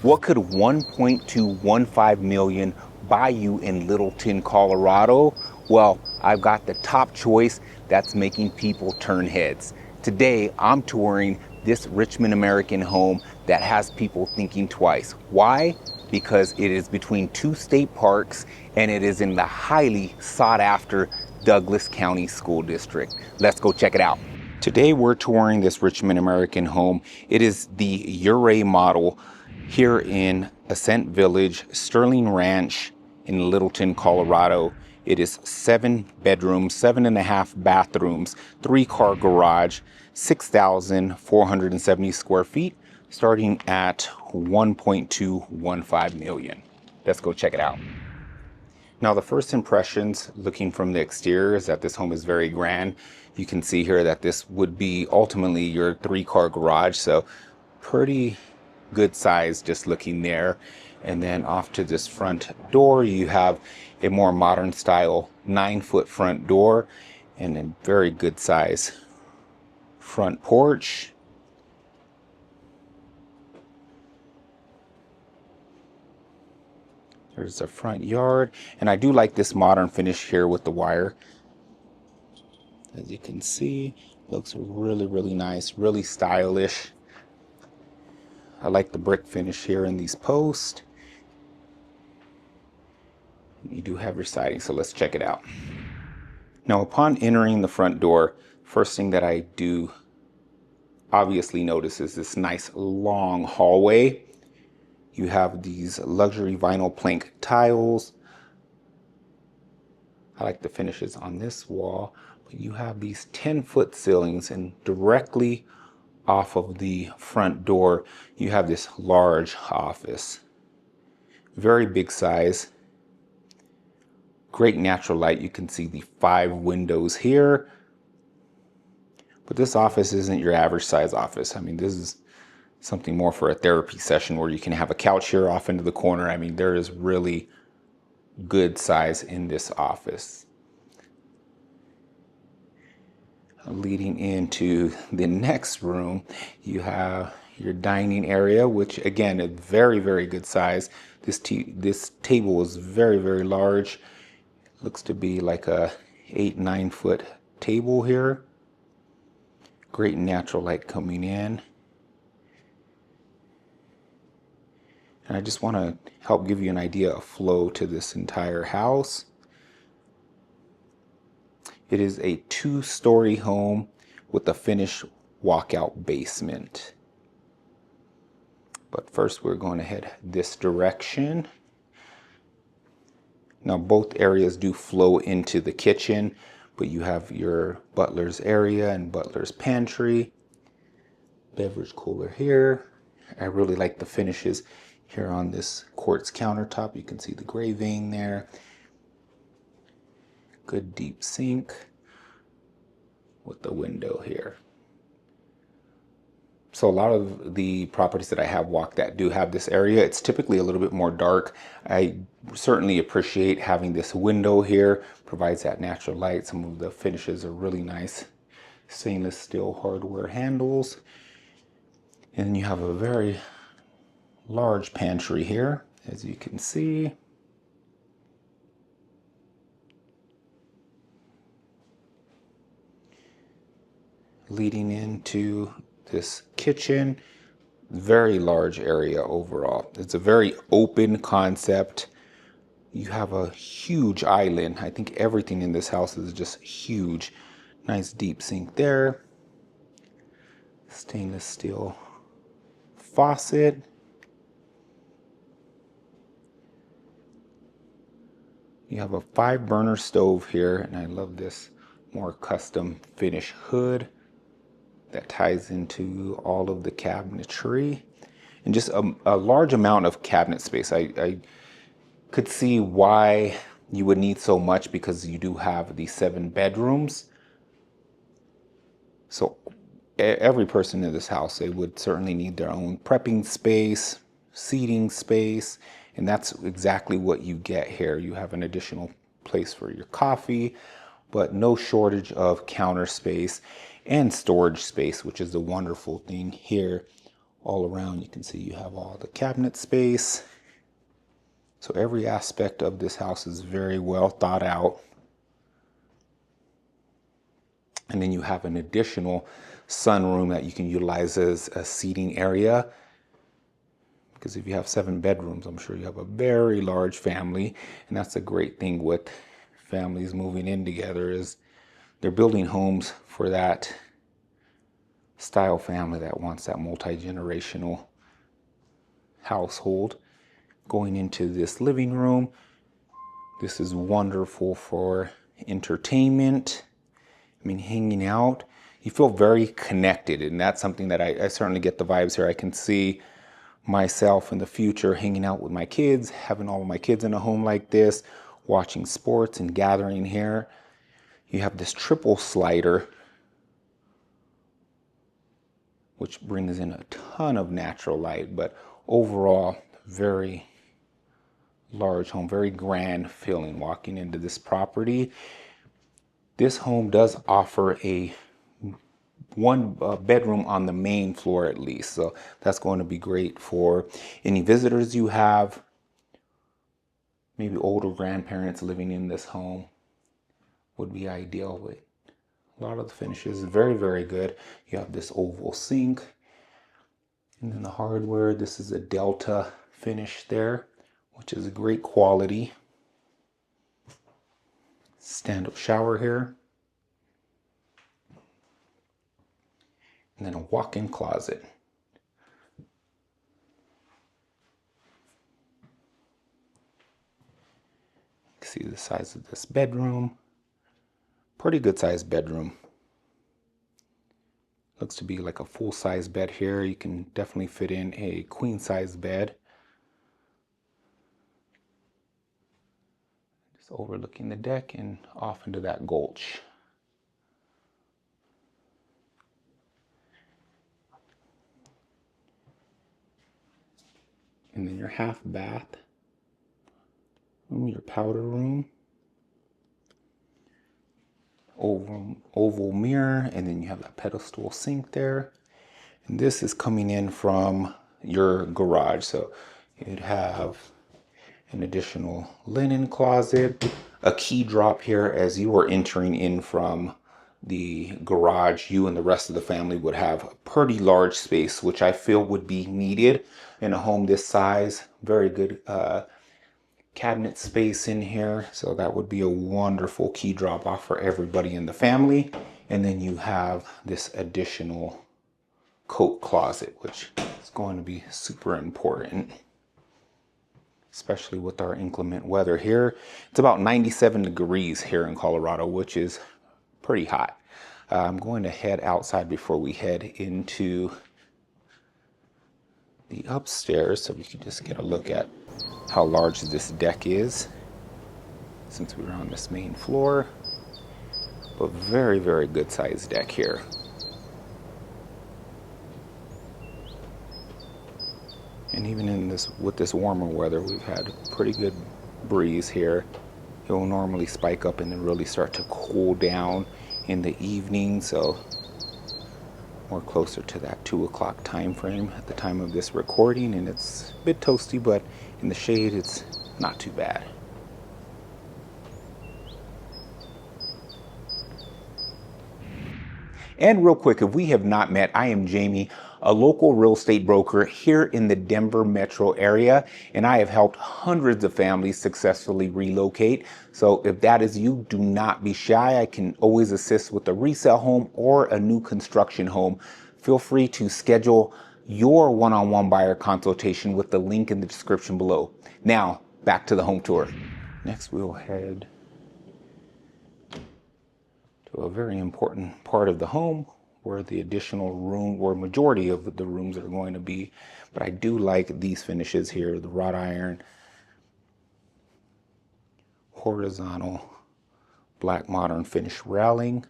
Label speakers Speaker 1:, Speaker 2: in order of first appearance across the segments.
Speaker 1: What could 1.215 million buy you in Littleton, Colorado? Well, I've got the top choice that's making people turn heads. Today, I'm touring this Richmond American home that has people thinking twice. Why? Because it is between two state parks and it is in the highly sought after Douglas County School District. Let's go check it out. Today we're touring this Richmond American home. It is the Uray model here in Ascent Village, Sterling Ranch in Littleton, Colorado. It is 7 bedrooms, 7.5 bathrooms, 3-car garage, 6,470 square feet, starting at 1.215 million. Let's go check it out. Now, the first impressions looking from the exterior is that this home is very grand. You can see here that this would be ultimately your 3-car garage, so pretty good size just looking there. And then off to this front door, you have a more modern style 9-foot front door and a very good size front porch. There's the front yard, and I do like this modern finish here with the wire. As you can see, looks really nice, really stylish. I like the brick finish here in these posts. You do have your siding, so let's check it out. Now, upon entering the front door, first thing that I do obviously notice is this nice long hallway. You have these luxury vinyl plank tiles. I like the finishes on this wall, but you have these 10-foot ceilings, and directly off of the front door, you have this large office. Very big size. Great natural light. You can see the 5 windows here. But this office isn't your average size office. I mean, this is something more for a therapy session where you can have a couch here off into the corner. I mean, there is really good size in this office. Leading into the next room, you have your dining area, which again is very good size. This table is very large. Looks to be like a 8-9 foot table here. Great natural light coming in. And I just want to help give you an idea of flow to this entire house. It is a 2-story home with a finished walkout basement. But first we're going to head this direction. Now, both areas do flow into the kitchen, but you have your butler's area and butler's pantry. Beverage cooler here. I really like the finishes here on this quartz countertop. You can see the gray vein there. Good deep sink with the window here. So a lot of the properties that I have walked that do have this area, it's typically a little bit more dark. I certainly appreciate having this window here. Provides that natural light. Some of the finishes are really nice. Stainless steel hardware handles. And then you have a very large pantry here, as you can see. Leading into this kitchen, very large area overall. It's a very open concept. You have a huge island. I think everything in this house is just huge. Nice deep sink there. Stainless steel faucet. You have a 5-burner stove here, and I love this more custom finish hood that ties into all of the cabinetry, and just a large amount of cabinet space. I could see why you would need so much, because you do have the 7 bedrooms. So every person in this house, they would certainly need their own prepping space, seating space, and that's exactly what you get here. You have an additional place for your coffee, but no shortage of counter space and storage space, which is the wonderful thing here all around. You can see you have all the cabinet space. So every aspect of this house is very well thought out. And then you have an additional sunroom that you can utilize as a seating area. Because if you have 7 bedrooms, I'm sure you have a very large family. And that's a great thing with families moving in together, is they're building homes for that style family that wants that multi-generational household. Going into this living room, this is wonderful for entertainment. I mean, hanging out, you feel very connected, and that's something that I certainly get the vibes here. I can see myself in the future hanging out with my kids, having all of my kids in a home like this, watching sports and gathering here. You have this triple slider, which brings in a ton of natural light, but overall, very large home, very grand feeling walking into this property. This home does offer a one bedroom on the main floor at least, so that's going to be great for any visitors you have, maybe older grandparents living in this home would be ideal. With a lot of the finishes very, very good. You have this oval sink, and then the hardware, this is a Delta finish there, which is a great quality. Stand-up shower here. And then a walk-in closet. You can see the size of this bedroom. Pretty good sized bedroom. Looks to be like a full-size bed here. You can definitely fit in a queen-size bed. Just overlooking the deck and off into that gulch. And then your half bath, your powder room, oval mirror, and then you have that pedestal sink there. And this is coming in from your garage, so you'd have an additional linen closet, a key drop here as you are entering in from the garage. You and the rest of the family would have a pretty large space, which I feel would be needed in a home this size. Very good cabinet space in here, so that would be a wonderful key drop off for everybody in the family. And then you have this additional coat closet, which is going to be super important, especially with our inclement weather here. It's about 97 degrees here in Colorado, which is pretty hot. I'm going to head outside before we head into the upstairs so we can just get a look at how large this deck is, since we're on this main floor. But very, very good sized deck here. And even in this, with this warmer weather, we've had a pretty good breeze here. It will normally spike up and then really start to cool down in the evening, so we're closer to that 2 o'clock time frame at the time of this recording, and it's a bit toasty, but in the shade it's not too bad. And real quick, if we have not met, I am Jamie, a local real estate broker here in the Denver metro area, and I have helped hundreds of families successfully relocate. So if that is you, do not be shy. I can always assist with a resale home or a new construction home. Feel free to schedule your one-on-one buyer consultation with the link in the description below. Now, back to the home tour. Next, we'll head to a very important part of the home where the additional room, or majority of the rooms are going to be. But I do like these finishes here, the wrought iron, horizontal, black modern finish railing,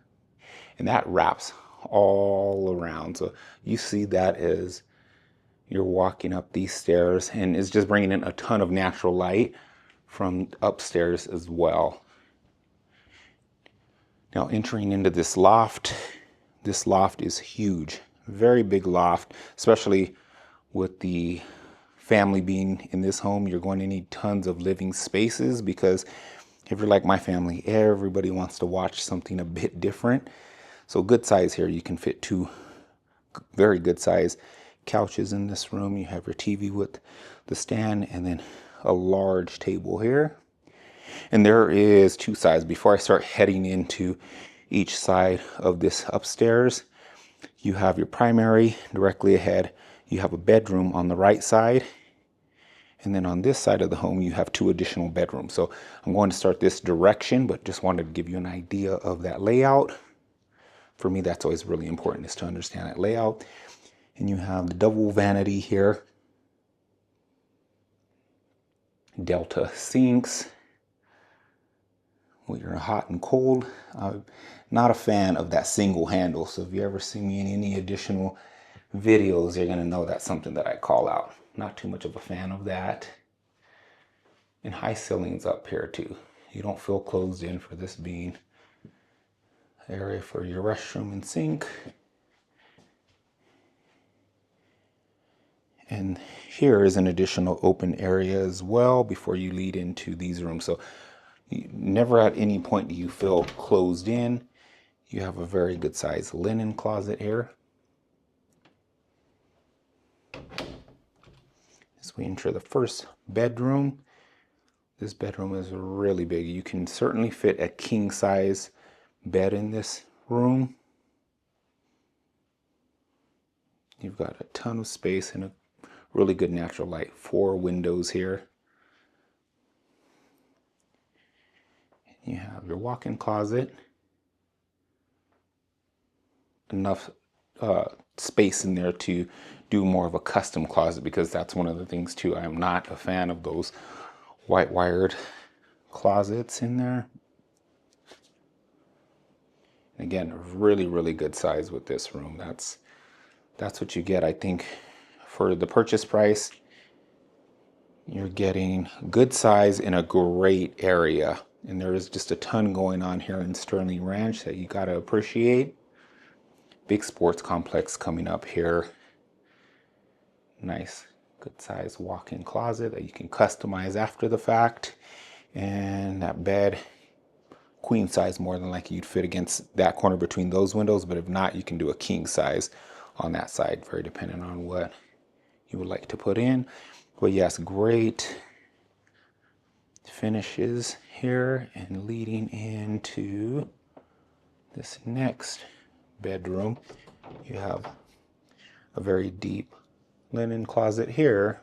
Speaker 1: and that wraps all around. So you see that as you're walking up these stairs, and it's just bringing in a ton of natural light from upstairs as well. Now entering into this loft is huge, very big loft, especially with the family being in this home, you're going to need tons of living spaces, because if you're like my family, everybody wants to watch something a bit different. So good size here, you can fit two very good size couches in this room. You have your TV with the stand, and then a large table here. And there is two sides. Before I start heading into each side of this upstairs, you have your primary directly ahead. You have a bedroom on the right side. And then on this side of the home, you have two additional bedrooms. So I'm going to start this direction, but just wanted to give you an idea of that layout. For me, that's always really important, is to understand that layout. And you have the double vanity here. Delta sinks. When you're hot and cold. I'm not a fan of that single handle. So if you ever see me in any additional videos, you're going to know that's something that I call out. Not too much of a fan of that. And high ceilings up here too. You don't feel closed in for this being area for your restroom and sink. And here is an additional open area as well before you lead into these rooms. So never at any point do you feel closed in. You have a very good sized linen closet here. As we enter the first bedroom, this bedroom is really big. You can certainly fit a king size bed in this room. You've got a ton of space and a really good natural light. 4 windows here. You have your walk-in closet. Enough space in there to do more of a custom closet, because that's one of the things too. I'm not a fan of those white wired closets in there. Again, really, really good size with this room. That's what you get, I think, for the purchase price. You're getting good size in a great area. And there is just a ton going on here in Sterling Ranch that you got to appreciate. Big sports complex coming up here. Nice, good size walk-in closet that you can customize after the fact. And that bed, queen size, more than likely you'd fit against that corner between those windows. But if not, you can do a king size on that side, very dependent on what you would like to put in. But yes, great finishes here. And leading into this next bedroom, you have a very deep linen closet here,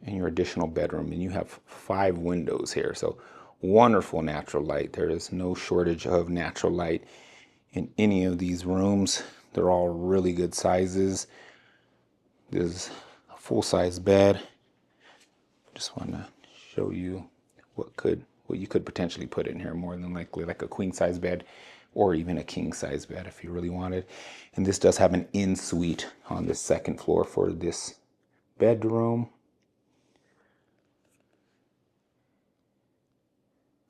Speaker 1: and your additional bedroom. And you have 5 windows here, so wonderful natural light. There is no shortage of natural light in any of these rooms. They're all really good sizes. There's a full-size bed. Just want to show you what you could potentially put in here, more than likely like a queen-size bed or even a king-size bed if you really wanted. And this does have an in-suite on the second floor for this bedroom.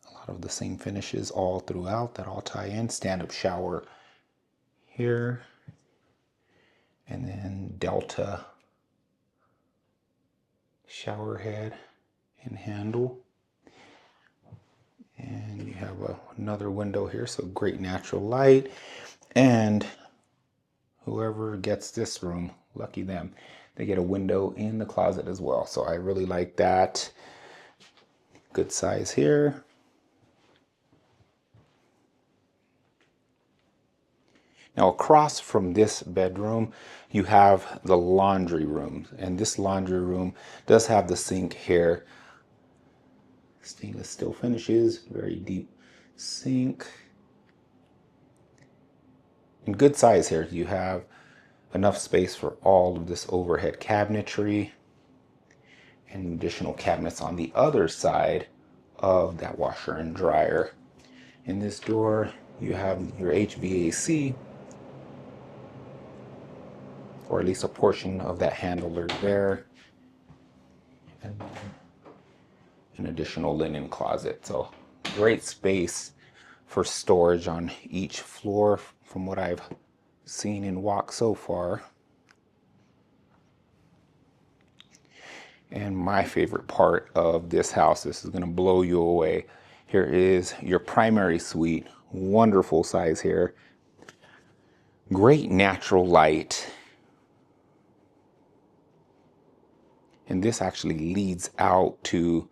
Speaker 1: A lot of the same finishes all throughout that all tie in. Stand-up shower here. And then Delta shower head and handle. And you have another window here, so great natural light. And whoever gets this room, lucky them, they get a window in the closet as well. So I really like that. Good size here. Now across from this bedroom, you have the laundry room. And this laundry room does have the sink here. Stainless steel finishes, very deep sink. And good size here. You have enough space for all of this overhead cabinetry and additional cabinets on the other side of that washer and dryer. In this door, you have your HVAC, or at least a portion of that handler there. And an additional linen closet. So great space for storage on each floor from what I've seen and walked so far. And my favorite part of this house, this is going to blow you away. Here is your primary suite. Wonderful size here. Great natural light. And this actually leads out to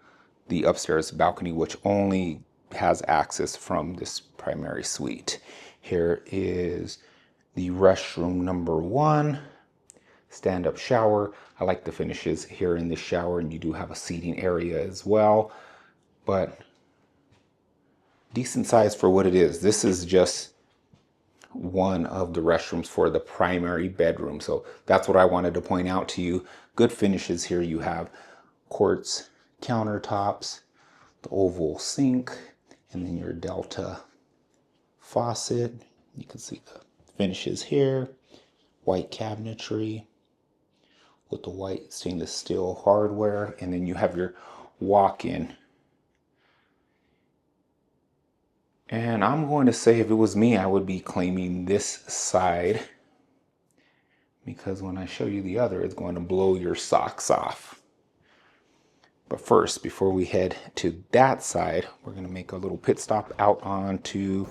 Speaker 1: the upstairs balcony, which only has access from this primary suite. Here is the restroom number 1. Stand-up shower. I like the finishes here in the shower, and you do have a seating area as well, but decent size for what it is. This is just one of the restrooms for the primary bedroom, so that's what I wanted to point out to you. Good finishes here. You have quartz countertops, the oval sink, and then your Delta faucet. You can see the finishes here. White cabinetry with the white stainless steel hardware, and then you have your walk-in. And I'm going to say, if it was me, I would be claiming this side, because when I show you the other, it's going to blow your socks off. But first, before we head to that side, we're going to make a little pit stop out onto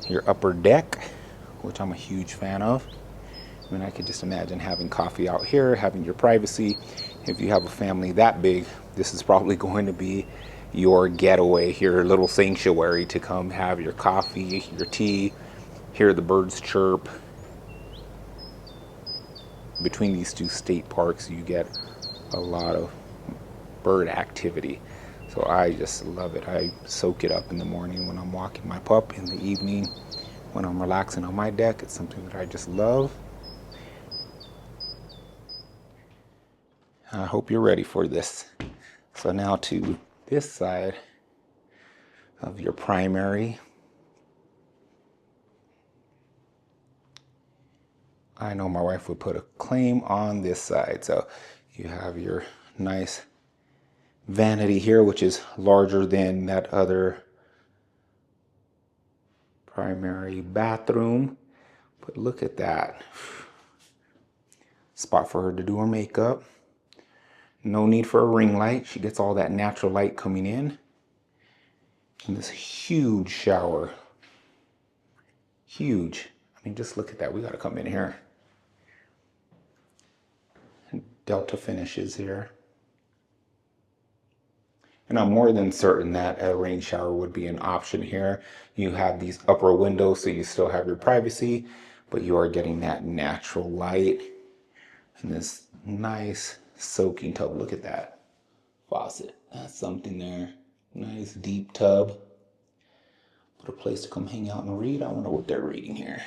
Speaker 1: your upper deck, which I'm a huge fan of. I mean, I could just imagine having coffee out here, having your privacy. If you have a family that big, this is probably going to be your getaway, your little sanctuary to come have your coffee, your tea, hear the birds chirp. Between these two state parks, you get a lot of bird activity. So I just love it. I soak it up in the morning when I'm walking my pup, in the evening when I'm relaxing on my deck. It's something that I just love. I hope you're ready for this. So now to this side of your primary. I know my wife would put a claim on this side. So you have your nice vanity here, which is larger than that other primary bathroom. But look at that. Spot for her to do her makeup. No need for a ring light. She gets all that natural light coming in. And this huge shower. Huge. I mean, just look at that. We got to come in here. Delta finishes here. And I'm more than certain that a rain shower would be an option here. You have these upper windows, so you still have your privacy, but you are getting that natural light. And this nice soaking tub. Look at that faucet. That's something there. Nice deep tub. What a place to come hang out and read. I wonder what they're reading here.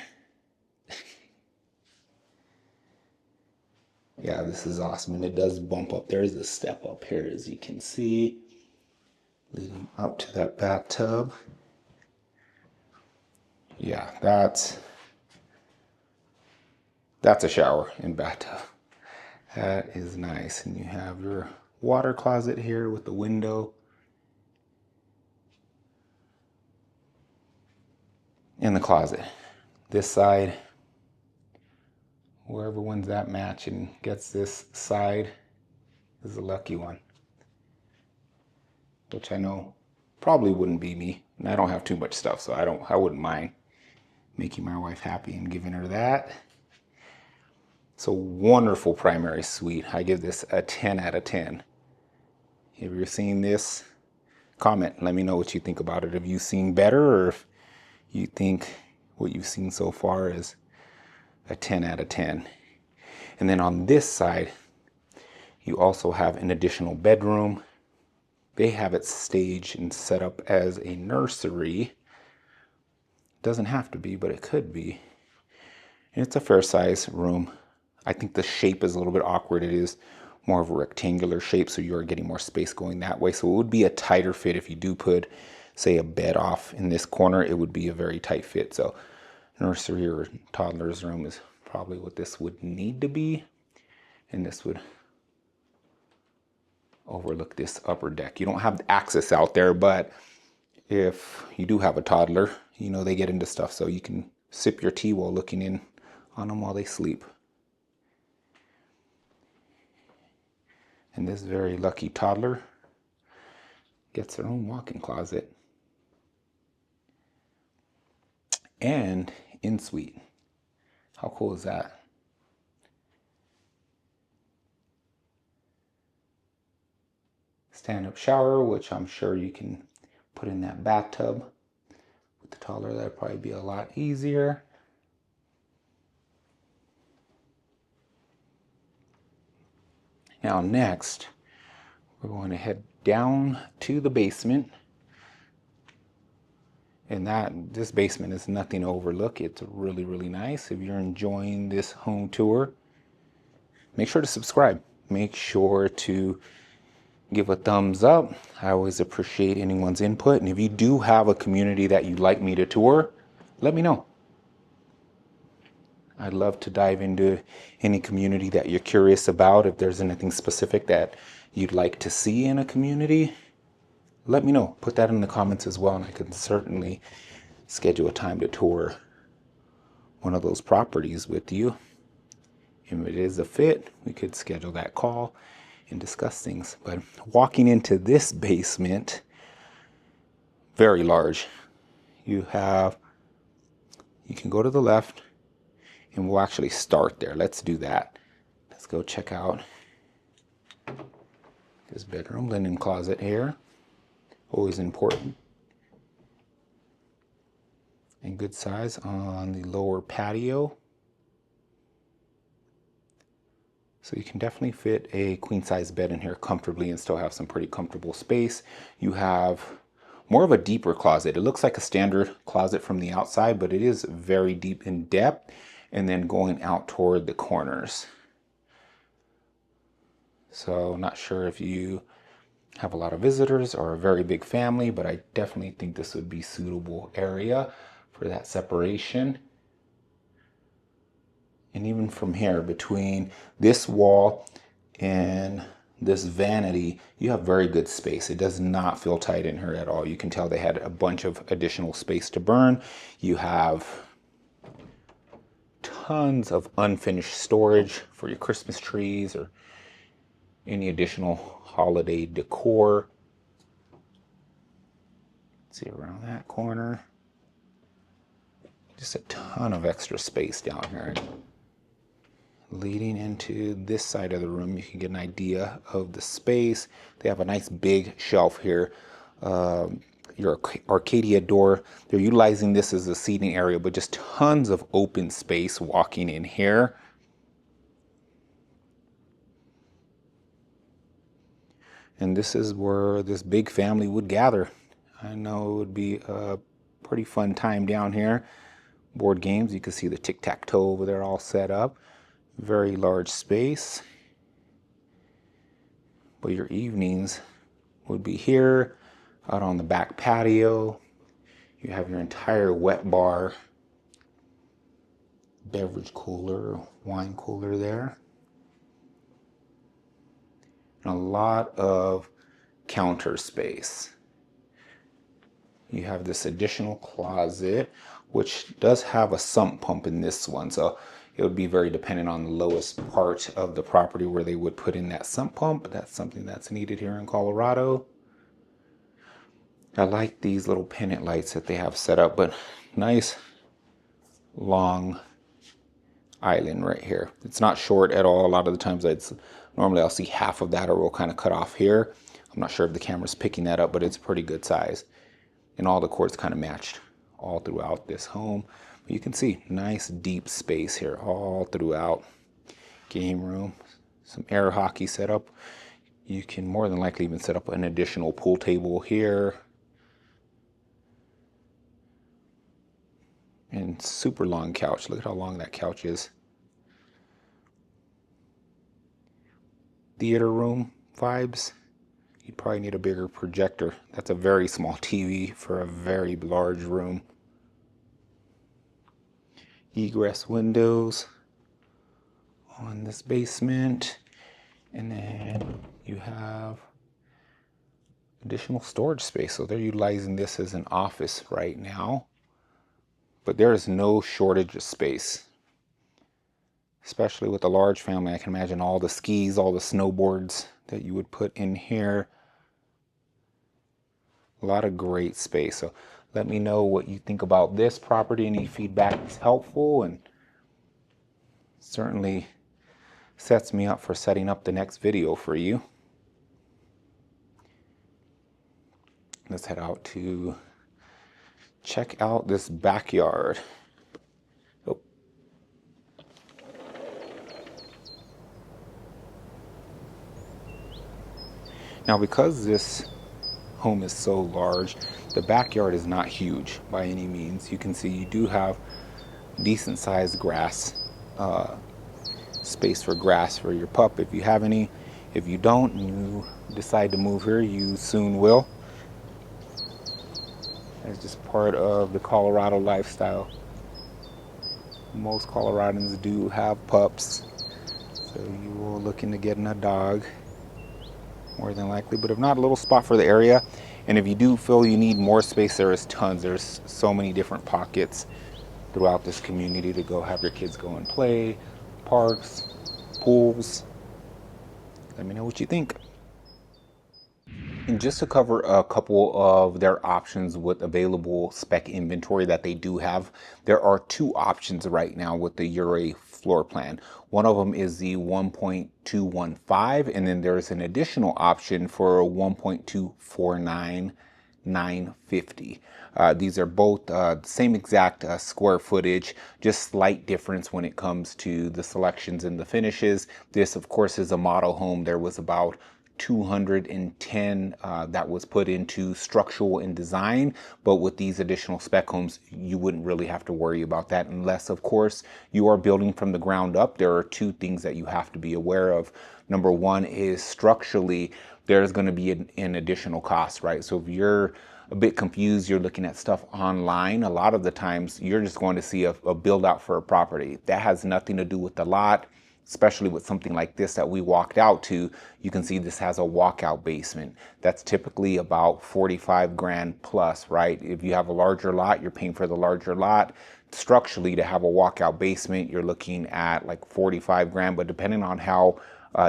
Speaker 1: Yeah, this is awesome. And it does bump up. There is a step up here, as you can see, leading up to that bathtub. Yeah, that's a shower and bathtub. That is nice. And you have your water closet here with the window. And the closet. This side, wherever one's that match and gets this side is a lucky one. Which I know probably wouldn't be me. And I don't have too much stuff, so I wouldn't mind making my wife happy and giving her that. It's a wonderful primary suite. I give this a 10 out of 10. If you're seeing this, comment. Let me know what you think about it. Have you seen better, or if you think what you've seen so far is a 10 out of 10. And then on this side, you also have an additional bedroom. They have it staged and set up as a nursery. Doesn't have to be, but it could be. And it's a fair size room. I think the shape is a little bit awkward. It is more of a rectangular shape, so you're getting more space going that way. So it would be a tighter fit if you do put, say, a bed off in this corner. It would be a very tight fit. So nursery or toddler's room is probably what this would need to be. And this would overlook this upper deck. You don't have access out there, but if you do have a toddler, you know, they get into stuff. So you can sip your tea while looking in on them while they sleep. And this very lucky toddler gets their own walk-in closet and in-suite. How cool is that? Stand-up shower, which I'm sure you can put in that bathtub. With the toddler, that'd probably be a lot easier. Now next, we're going to head down to the basement. And this basement is nothing to overlook. It's really, really nice. If you're enjoying this home tour, make sure to subscribe. Make sure to give a thumbs up. I always appreciate anyone's input. And if you do have a community that you'd like me to tour, let me know. I'd love to dive into any community that you're curious about. If there's anything specific that you'd like to see in a community, let me know. Put that in the comments as well, and I can certainly schedule a time to tour one of those properties with you. If it is a fit, we could schedule that call and discuss things. But walking into this basement, very large. You can go to the left, and we'll actually start there. Let's do that. Let's go check out this bedroom linen closet here. Always important. And good size on the lower patio. So you can definitely fit a queen size bed in here comfortably and still have some pretty comfortable space. You have more of a deeper closet. It looks like a standard closet from the outside, but it is very deep in depth, and then going out toward the corners. So not sure if you have a lot of visitors or a very big family, but I definitely think this would be a suitable area for that separation. And even from here, between this wall and this vanity, you have very good space. It does not feel tight in here at all. You can tell they had a bunch of additional space to burn. You have tons of unfinished storage for your Christmas trees or any additional holiday decor. Let's see around that corner. Just a ton of extra space down here. Leading into this side of the room, you can get an idea of the space. They have a nice big shelf here. Your Arcadia door, they're utilizing this as a seating area, but just tons of open space walking in here. And this is where this big family would gather. I know it would be a pretty fun time down here. Board games, you can see the tic-tac-toe over there all set up. Very large space. But your evenings would be here, out on the back patio. You have your entire wet bar, beverage cooler, wine cooler there. And a lot of counter space. You have this additional closet, which does have a sump pump in this one. So it would be very dependent on the lowest part of the property where they would put in that sump pump. That's something that's needed here in Colorado. I like these little pennant lights that they have set up, but nice long island right here. It's not short at all. A lot of the times normally I'll see half of that, or we'll kind of cut off here. I'm not sure if the camera's picking that up, but it's a pretty good size. And all the cords kind of matched all throughout this home. But you can see nice deep space here all throughout. Game room, some air hockey setup. You can more than likely even set up an additional pool table here. And super long couch. Look at how long that couch is. Theater room vibes. You probably need a bigger projector. That's a very small TV for a very large room. Egress windows on this basement. And then you have additional storage space. So they're utilizing this as an office right now. But there is no shortage of space. especially with a large family. I can imagine all the skis, all the snowboards that you would put in here. A lot of great space. So let me know what you think about this property. Any feedback is helpful and certainly sets me up for setting up the next video for you. Let's head out to check out this backyard. Oh. Now, because this home is so large, the backyard is not huge by any means. You can see you do have decent sized grass, space for grass for your pup if you have any. If you don't and you decide to move here, you soon will. It's just part of the Colorado lifestyle. Most Coloradans do have pups, so you will look into getting a dog more than likely, but if not, a little spot for the area. And if you do feel you need more space, there is tons. There's so many different pockets throughout this community to go have your kids go and play, parks, pools. Let me know what you think. And just to cover a couple of their options with available spec inventory that they do have, there are two options right now with the Ure floor plan. One of them is the 1.215, and then there's an additional option for 1.249 950. These are both the same exact square footage, just slight difference when it comes to the selections and the finishes. This, of course, is a model home. There was about 210 that was put into structural and design, but with these additional spec homes, you wouldn't really have to worry about that unless, of course, you are building from the ground up. There are two things that you have to be aware of. Number one is structurally, there's going to be an additional cost, right? So if you're a bit confused, you're looking at stuff online, a lot of the times you're just going to see a build out for a property. That has nothing to do with the lot. Especially with something like this that we walked out to, you can see this has a walkout basement. That's typically about 45 grand plus, right? If you have a larger lot, you're paying for the larger lot. Structurally, to have a walkout basement, you're looking at like 45 grand, but depending on how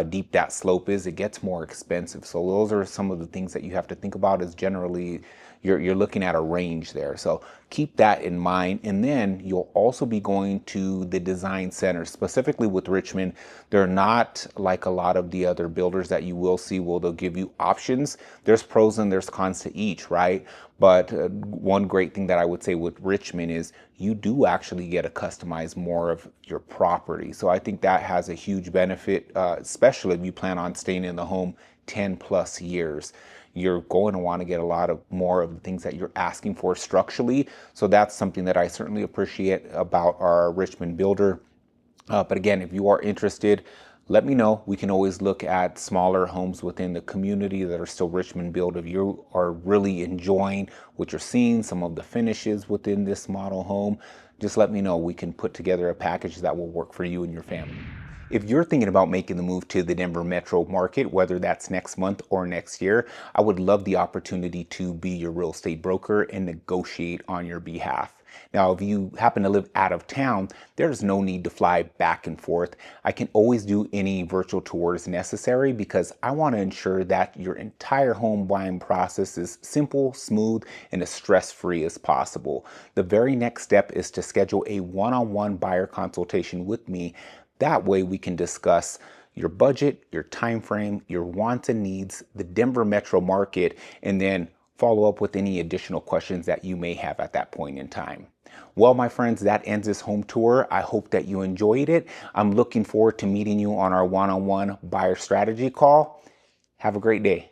Speaker 1: deep that slope is, it gets more expensive. So those are some of the things that you have to think about. Is generally you're looking at a range there. So keep that in mind. And then you'll also be going to the design center. Specifically with Richmond, they're not like a lot of the other builders that you will see. Well, they'll give you options. There's pros and there's cons to each, right? But one great thing that I would say with Richmond is you do actually get to customize more of your property. So I think that has a huge benefit, especially if you plan on staying in the home 10 plus years. You're going to want to get a lot of more of the things that you're asking for structurally. So that's something that I certainly appreciate about our Richmond builder. But again, if you are interested, let me know. We can always look at smaller homes within the community that are still Richmond built. If you are really enjoying what you're seeing, some of the finishes within this model home, just let me know. We can put together a package that will work for you and your family. If you're thinking about making the move to the Denver metro market, whether that's next month or next year, I would love the opportunity to be your real estate broker and negotiate on your behalf. Now, if you happen to live out of town, there's no need to fly back and forth. I can always do any virtual tours necessary because I want to ensure that your entire home buying process is simple, smooth, and as stress-free as possible. The very next step is to schedule a one-on-one buyer consultation with me. That way we can discuss your budget, your time frame, your wants and needs, the Denver metro market, and then follow up with any additional questions that you may have at that point in time. Well, my friends, that ends this home tour. I hope that you enjoyed it. I'm looking forward to meeting you on our one-on-one buyer strategy call. Have a great day.